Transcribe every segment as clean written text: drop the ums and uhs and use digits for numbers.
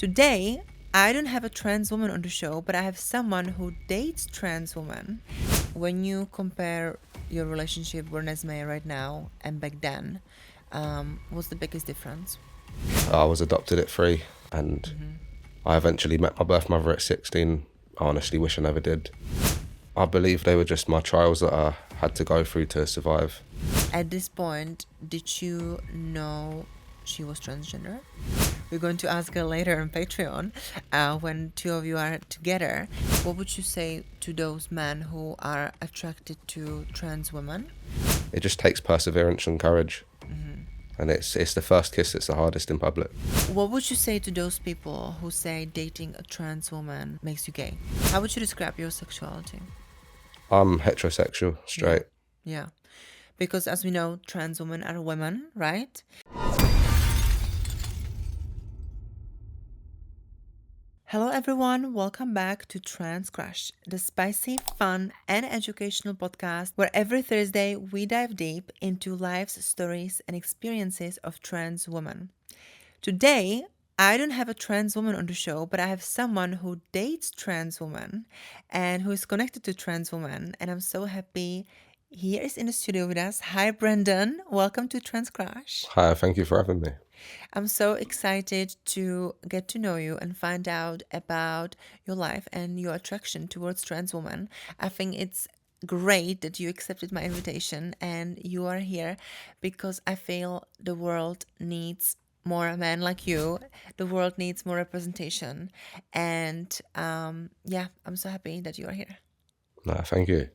Today, I don't have a trans woman on the show, but I have someone who dates trans women. When you compare your relationship with Renesmè right now and back then, what's the biggest difference? I was adopted at 3 and I eventually met my birth mother at 16. I honestly wish I never did. I believe they were just my trials that I had to go through to survive. At this point, did you know she was transgender? We're going to ask her later on Patreon when two of you are together. What would you say to those men who are attracted to trans women? It just takes perseverance and courage. And it's the first kiss that's the hardest in public. What would you say to those people who say dating a trans woman makes you gay? How would you describe your sexuality? I'm heterosexual, straight. Yeah. Because as we know, trans women are women, right? Hello everyone, welcome back to Trans Crush, the spicy, fun, and educational podcast where every Thursday we dive deep into life's stories and experiences of trans women. Today, I don't have a trans woman on the show, but I have someone who dates trans women and who is connected to trans women, and I'm so happy he is in the studio with us. Hi Brendan, welcome to Trans Crush. Hi, thank you for having me. I'm so excited to get to know you and find out about your life and your attraction towards trans women. I think it's great that you accepted my invitation and you are here because I feel the world needs more men like you. The world needs more representation. And yeah, I'm so happy that you are here. No, thank you.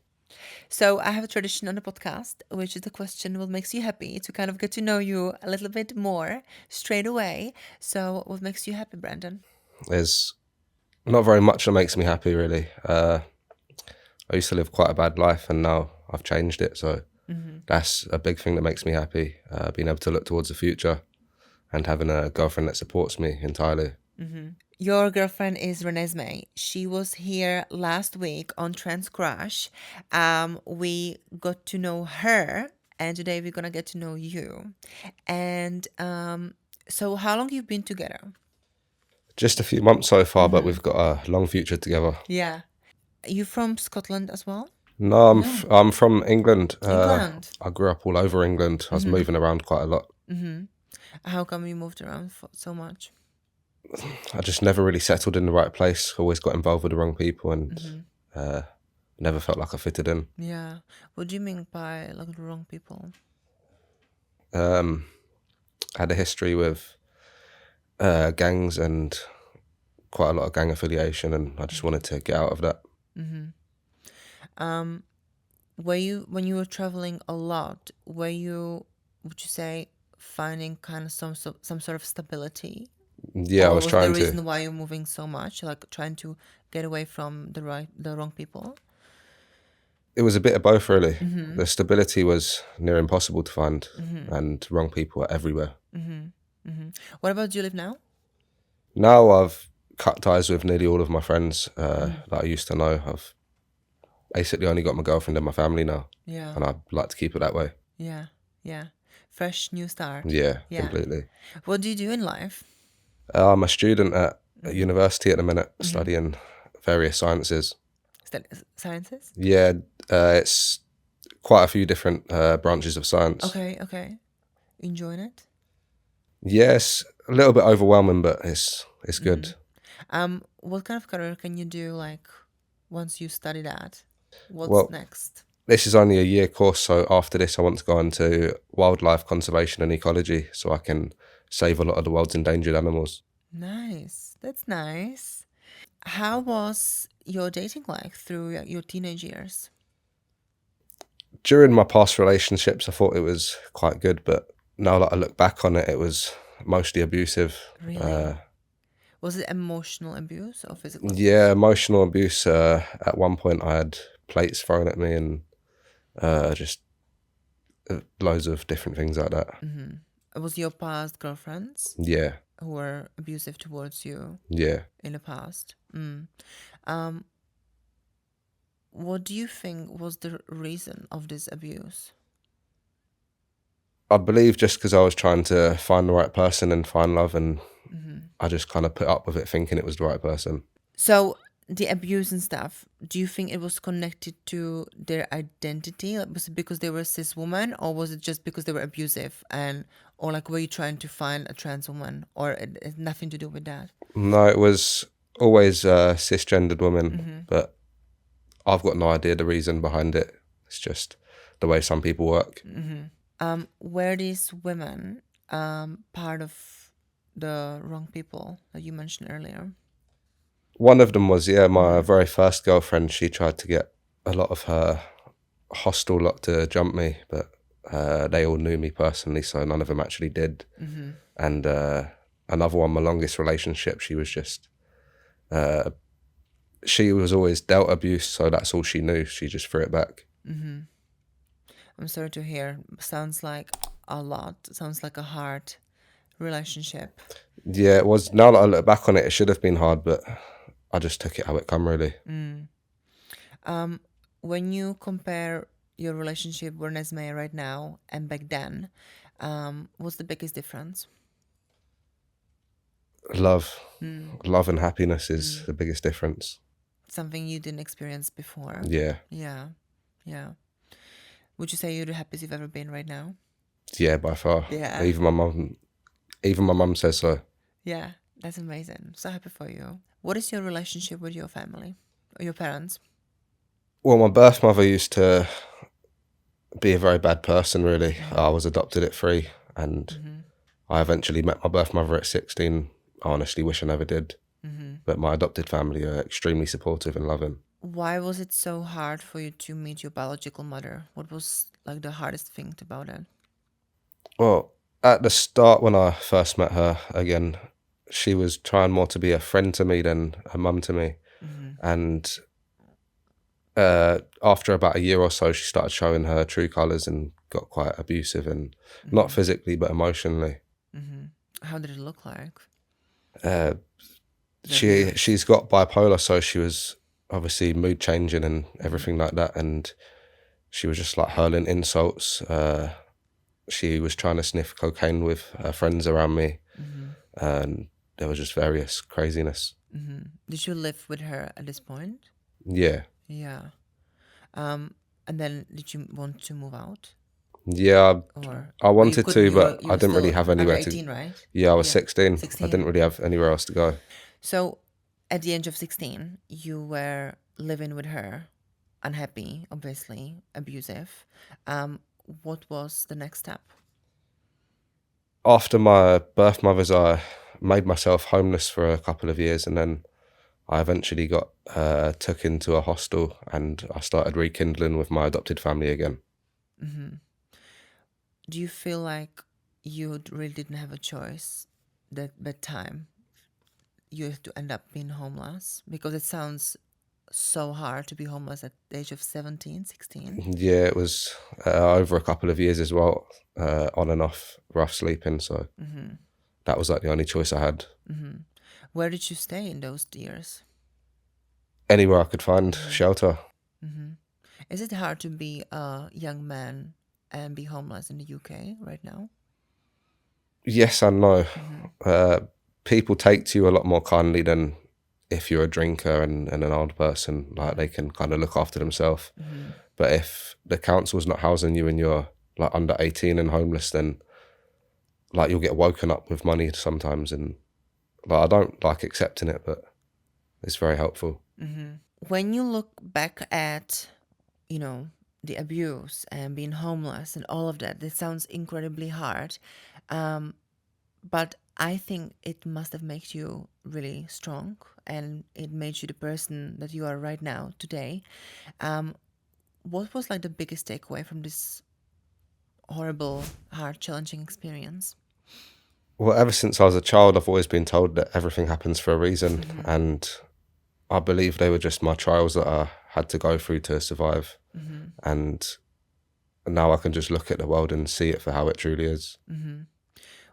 So I have a tradition on the podcast, which is the question what makes you happy to kind of get to know you a little bit more straight away. So what makes you happy, Brandon? There's not very much that makes me happy, really. I used to live quite a bad life and now I've changed it. So that's a big thing that makes me happy, being able to look towards the future and having a girlfriend that supports me entirely. Your girlfriend is Renesmè. She was here last week on Trans Crush. We got to know her, and today we're gonna get to know you. And so, how long you've been together? Just a few months so far, but we've got a long future together. Yeah, you from Scotland as well? No, I'm from England. England. I grew up all over England. I was moving around quite a lot. How come you moved around so much? I just never really settled in the right place. Always got involved with the wrong people and never felt like I fitted in. Yeah. What do you mean by like the wrong people? I had a history with gangs and quite a lot of gang affiliation, and I just wanted to get out of that. Were you when you were traveling a lot? Were you, would you say, finding kind of some sort of stability? Yeah, I Or was was the trying reason to. why you're moving so much, like trying to get away from the wrong people? It was a bit of both, really. The stability was near impossible to find, and wrong people are everywhere. What about do you live now? Now I've cut ties with nearly all of my friends that I used to know. I've basically only got my girlfriend and my family now, Yeah, and I'd like to keep it that way. yeah. Fresh new start. Yeah, Yeah. completely. What do you do in life? I'm a student at a university at the minute, studying various sciences. Sciences? Yeah, it's quite a few different branches of science. Okay. Enjoying it? Yes, a little bit overwhelming, but it's good. What kind of career can you do like once you study that? What's Well, next? this is only a year course, so after this, I want to go into wildlife conservation and ecology, so I can save a lot of the world's endangered animals. Nice. That's nice. How was your dating like through your teenage years? During my past relationships, I thought it was quite good, but now that I look back on it, it was mostly abusive. Really? Was it emotional abuse or physical abuse? Yeah, emotional abuse. At one point, I had plates thrown at me and just loads of different things like that. It was your past girlfriends Yeah, who were abusive towards you yeah. in the past? What do you think was the reason of this abuse? I believe just because I was trying to find the right person and find love, and I just kind of put up with it thinking it was the right person. So the abuse and stuff, do you think it was connected to their identity? Like, was it because they were a cis woman, or was it just because they were abusive, and or like were you trying to find a trans woman, or it has nothing to do with that? No, it was always a cisgendered woman, but I've got no idea the reason behind it. It's just the way some people work. Were these women part of the wrong people that you mentioned earlier? One of them was, yeah, my very first girlfriend. She tried to get a lot of her hostel lot to jump me, but they all knew me personally, so none of them actually did. And another one, my longest relationship, she was just, she was always dealt abuse, so that's all she knew. She just threw it back. I'm sorry to hear. Sounds like a lot. Sounds like a hard relationship. Yeah, it was. Now that I look back on it, it should have been hard, but I just took it how it come, really. When you compare your relationship with Renesmè right now and back then, what's the biggest difference? Love, love and happiness is the biggest difference. Something you didn't experience before. Yeah, Yeah, yeah. Would you say you're the happiest you've ever been right now? yeah, by far. Yeah. Even my mum says so. Yeah, that's amazing. So happy for you. What is your relationship with your family or your parents? Well, my birth mother used to be a very bad person, really. I was adopted at 3, and I eventually met my birth mother at 16. I honestly wish I never did. But my adopted family are extremely supportive and loving. Why was it so hard for you to meet your biological mother? What was like the hardest thing about it? Well, at the start, when I first met her, again, she was trying more to be a friend to me than a mum to me. And after about a year or so, she started showing her true colours and got quite abusive, and not physically, but emotionally. How did it look like? She's got bipolar, so she was obviously mood changing and everything like that, and she was just like hurling insults. She was trying to sniff cocaine with her friends around me, and there was just various craziness. Did you live with her at this point? Yeah, Yeah. And then did you want to move out? yeah. Or I well, you wanted couldn't. to, You were but you I were didn't really still have under anywhere to. 18, right? Yeah, I was Yeah. 16. I 16. didn't really have anywhere else to go. So at the age of 16, you were living with her, unhappy, obviously, abusive. What was the next step? After my birth mothers, I made myself homeless for a couple of years, and then I eventually got took into a hostel, and I started rekindling with my adopted family again. Do you feel like you really didn't have a choice that time? You have to end up being homeless? Because it sounds so hard to be homeless at the age of 17, 16. Yeah, it was over a couple of years as well, on and off, rough sleeping. So that was like the only choice I had. Where did you stay in those years? Anywhere I could find shelter. Is it hard to be a young man and be homeless in the UK right now? Yes and no. People take to you a lot more kindly than if you're a drinker and an old person. Like, they can kind of look after themselves. But if the council's not housing you and you're like under 18 and homeless, then like you'll get woken up with money sometimes, and like I don't like accepting it, but it's very helpful. When you look back at, the abuse and being homeless and all of that, it sounds incredibly hard. But I think it must have made you really strong, and it made you the person that you are right now today. What was like the biggest takeaway from this horrible, hard, challenging experience? Well, ever since I was a child, I've always been told that everything happens for a reason, and I believe they were just my trials that I had to go through to survive. And now I can just look at the world and see it for how it truly is.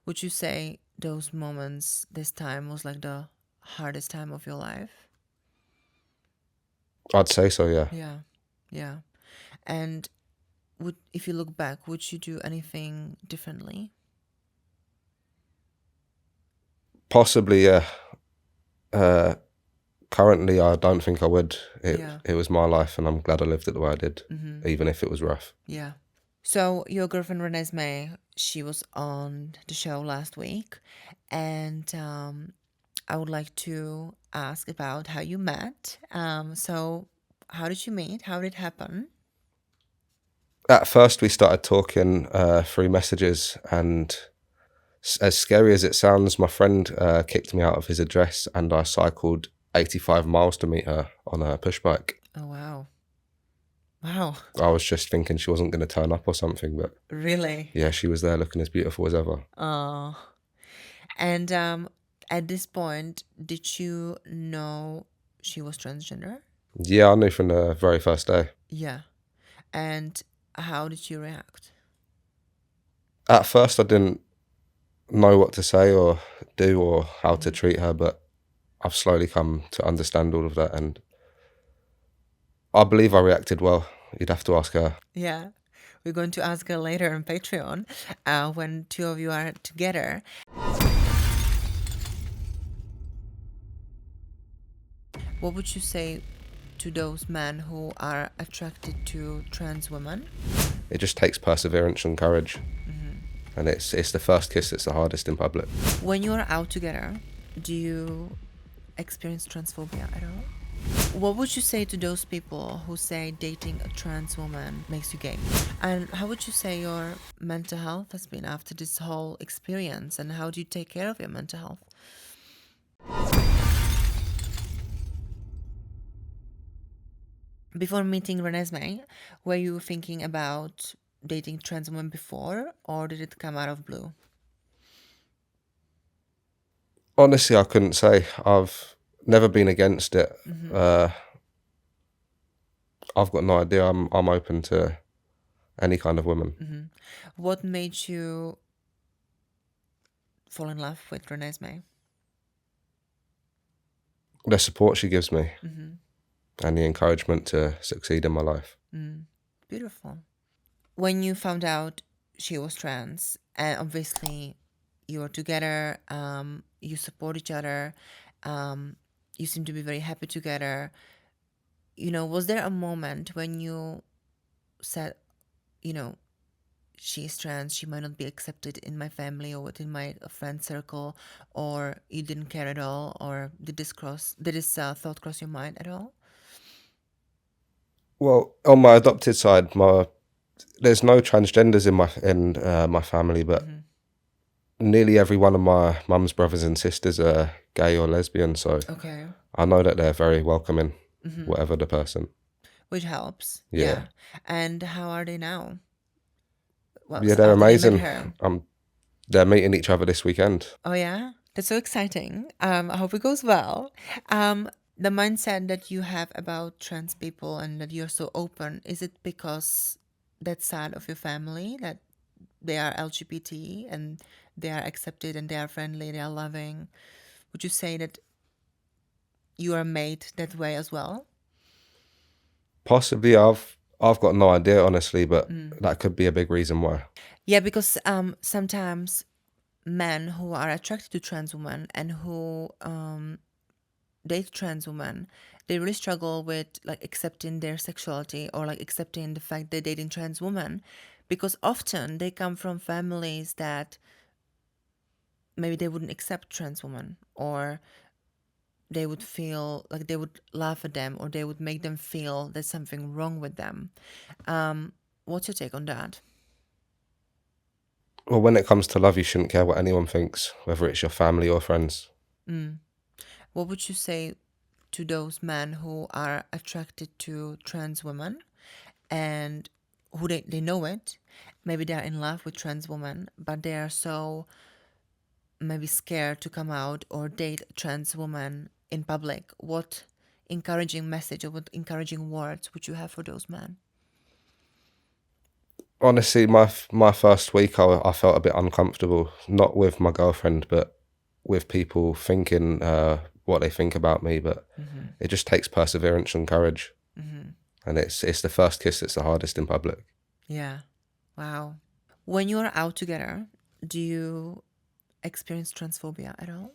Would you say those moments, this time, was like the hardest time of your life? I'd say so, yeah. Yeah, yeah. And would, if you look back, would you do anything differently? Possibly, yeah. Uh, Currently, I don't think I would. Yeah. It was my life, and I'm glad I lived it the way I did, Mm-hmm. even if it was rough. Yeah. So your girlfriend Renesmè, she was on the show last week, and I would like to ask about how you met. So how did you meet? How did it happen? At first, we started talking through messages, and as scary as it sounds, my friend kicked me out of his address, and I cycled 85 miles to meet her on a push bike. Oh wow. Wow. I was just thinking she wasn't going to turn up or something, but Really? yeah, she was there looking as beautiful as ever. Oh. And at this point, did you know she was transgender? Yeah, I knew from the very first day. Yeah. And how did you react? At first, I didn't know what to say or do or how to treat her, but I've slowly come to understand all of that, and I believe I reacted well. You'd have to ask her. Yeah. We're going to ask her later on Patreon when two of you are together. What would you say to those men who are attracted to trans women? It just takes perseverance and courage, and it's the first kiss that's the hardest in public. When you are out together, do you experience transphobia at all? What would you say to those people who say dating a trans woman makes you gay? And how would you say your mental health has been after this whole experience? And how do you take care of your mental health? Before meeting Renesmè, were you thinking about dating trans women before, or did it come out of blue? Honestly, I couldn't say. I've never been against it. I've got no idea. I'm open to any kind of woman. What made you fall in love with Renesmè? The support she gives me and the encouragement to succeed in my life. Beautiful. When you found out she was trans, and obviously you were together, you support each other, you seem to be very happy together. You know, was there a moment when you said, you know, she's trans, she might not be accepted in my family or within my friend circle, or you didn't care at all, or did this thought cross your mind at all? Well, on my adopted side, there's no transgenders in my family, but nearly every one of my mum's brothers and sisters are gay or lesbian, so Okay. I know that they're very welcoming, whatever the person. Which helps. Yeah. And how are they now? Well, Yeah, they're after they met amazing. her. They're meeting each other this weekend. Oh yeah, that's so exciting. I hope it goes well. The mindset that you have about trans people and that you're so open, is it because that side of your family that they are LGBT and they are accepted and they are friendly, they are loving? Would you say that you are made that way as well? Possibly, I've got no idea, honestly, but that could be a big reason why. Yeah, because sometimes men who are attracted to trans women and who date trans women, they really struggle with like accepting their sexuality or like accepting the fact they're dating trans women, because often they come from families that maybe they wouldn't accept trans women, or they would feel like they would laugh at them, or they would make them feel there's something wrong with them. What's your take on that? Well, when it comes to love, you shouldn't care what anyone thinks, whether it's your family or friends. What would you say to those men who are attracted to trans women and who they know it, maybe they're in love with trans women, but they are so maybe scared to come out or date a trans woman in public? What encouraging message or what encouraging words would you have for those men? Honestly, my first week, I felt a bit uncomfortable, not with my girlfriend, but with people thinking what they think about me. But it just takes perseverance and courage, and it's the first kiss that's the hardest in public. Yeah. Wow. When you are out together, do you experience transphobia at all?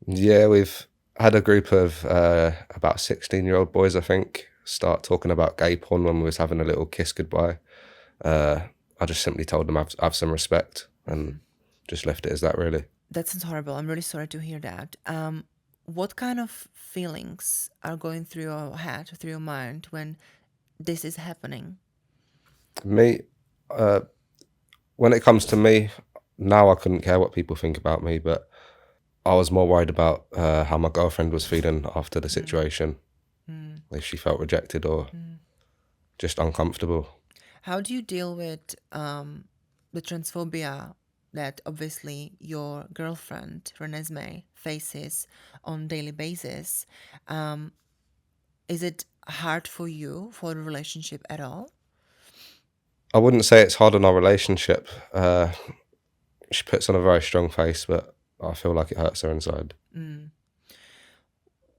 Yeah, we've had a group of about 16-year-old boys, I think, start talking about gay porn when we was having a little kiss goodbye. I just simply told them have some respect and just left it as that, really. That sounds horrible. I'm really sorry to hear that. What kind of feelings are going through your head, through your mind when this is happening? Me, when it comes to me, now I couldn't care what people think about me, but I was more worried about how my girlfriend was feeling after the situation, if she felt rejected or just uncomfortable. How do you deal with the transphobia that obviously your girlfriend, Renesmè, faces on daily basis? Um, is it hard for you for the relationship at all? I wouldn't say it's hard on our relationship. She puts on a very strong face, but I feel like it hurts her inside.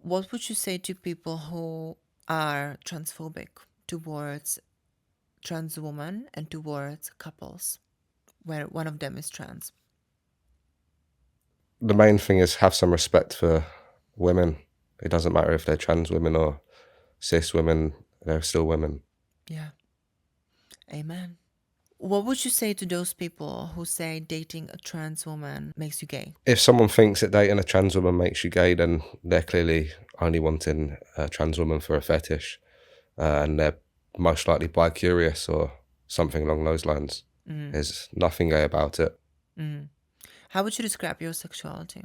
What would you say to people who are transphobic towards trans women and towards couples where one of them is trans? The main thing is have some respect for women. It doesn't matter if they're trans women or cis women, they're still women. Yeah. Amen. What would you say to those people who say dating a trans woman makes you gay? If someone thinks that dating a trans woman makes you gay, then they're clearly only wanting a trans woman for a fetish, and they're most likely bi-curious or something along those lines. There's nothing gay about it. How would you describe your sexuality?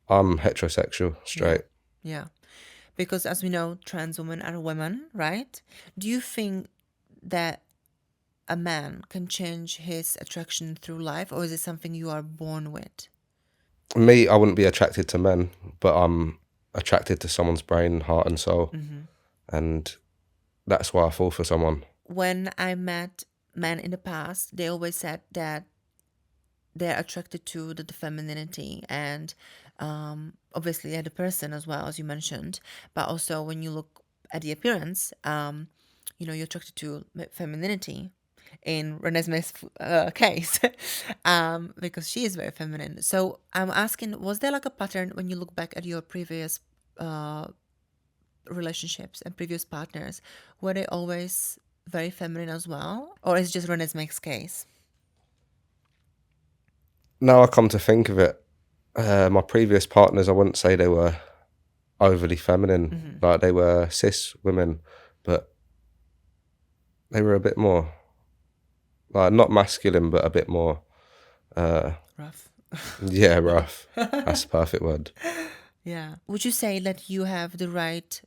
I'm heterosexual, Yeah. straight. Yeah. Because as we know, trans women are women, right? Do you think that a man can change his attraction through life, or is it something you are born with? Me, I wouldn't be attracted to men, but I'm attracted to someone's brain, heart, and soul, and that's why I fall for someone. When I met men in the past, they always said that they're attracted to the femininity and obviously they're the person as well as you mentioned, but also when you look at the appearance, you're attracted to femininity in Renesmee's case, because she is very feminine. So I'm asking, was there like a pattern when you look back at your previous uh, relationships and previous partners? Were they always very feminine as well, or is it just Renesmee's case? Now I come to think of it, my previous partners, I wouldn't say they were overly feminine. Like they were cis women, but they were a bit more like not masculine, but a bit more Rough. yeah, rough. That's the perfect word. Yeah. Would you say that you have the right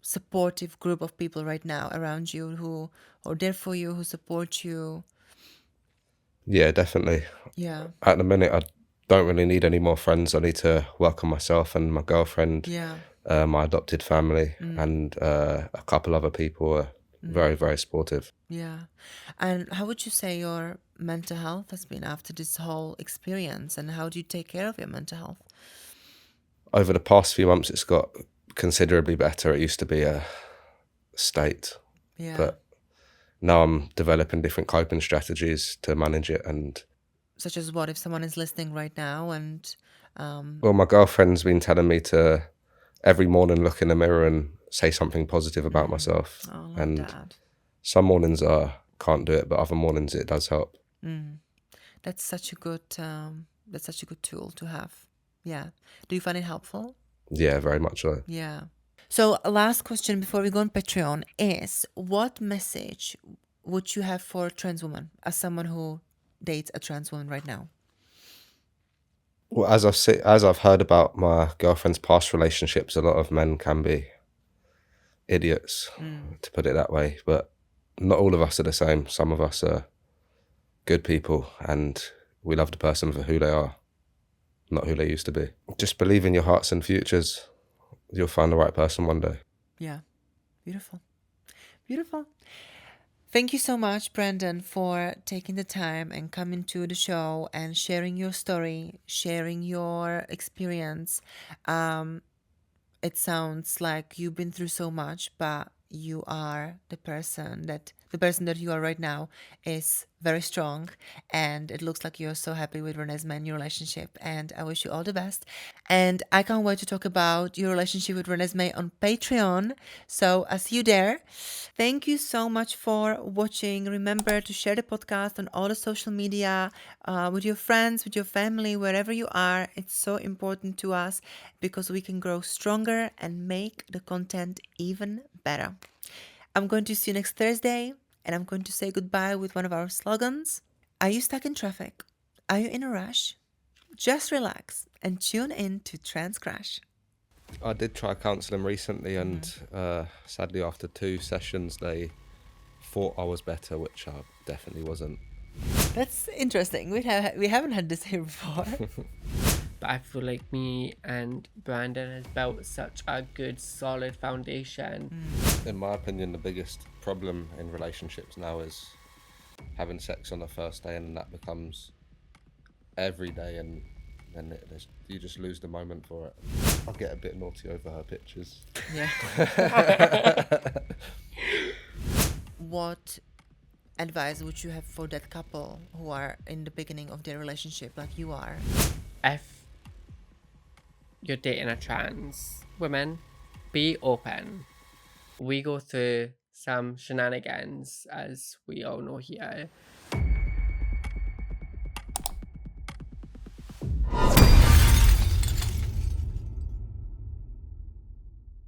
supportive group of people right now around you who are there for you, who support you? Yeah, definitely. Yeah. At the minute, I don't really need any more friends. I need to work on myself and my girlfriend, Yeah. my adopted family, and a couple other people are very, very supportive. Yeah. And how would you say your mental health has been after this whole experience, and how do you take care of your mental health? Over the past few months, it's got considerably better. It used to be a state, Yeah. but now I'm developing different coping strategies to manage it. And Such as what if someone is listening right now and well, my girlfriend's been telling me to every morning look in the mirror and say something positive about myself. oh, I love And that. some mornings I can't do it, but other mornings it does help. That's such a good tool to have. Yeah. Do you find it helpful? Yeah, very much so. Yeah. So, a last question before we go on Patreon is what message would you have for a trans woman as someone who dates a trans woman right now? Well, as I've heard about my girlfriend's past relationships, a lot of men can be idiots, to put it that way. But not all of us are the same. Some of us are good people, and we love the person for who they are, not who they used to be. Just believe in your hearts and futures. You'll find the right person one day. Yeah. Beautiful. Beautiful. Thank you so much, Brandon, for taking the time and coming to the show and sharing your story, sharing your experience. It sounds like you've been through so much, but you are the person that the person that you are right now is very strong, and it looks like you're so happy with Renesmè and your relationship, and I wish you all the best. And I can't wait to talk about your relationship with Renesmè on Patreon, so I'll see you there. Thank you so much for watching. Remember to share the podcast on all the social media, with your friends, with your family, wherever you are. It's so important to us because we can grow stronger and make the content even better. I'm going to see you next Thursday, and I'm going to say goodbye with one of our slogans. Are you stuck in traffic? Are you in a rush? Just relax and tune in to Trans Crash. I did try counselling recently, and sadly, after 2 sessions, they thought I was better, which I definitely wasn't. That's interesting. We haven't had this here before. But I feel like me and Brandon has built such a good, solid foundation. In my opinion, the biggest problem in relationships now is having sex on the first day, and that becomes every day, and then you just lose the moment for it. I'll get a bit naughty over her pictures. Yeah. What advice would you have for that couple who are in the beginning of their relationship, like you are? If you're dating a trans woman, be open. We go through some shenanigans, as we all know here.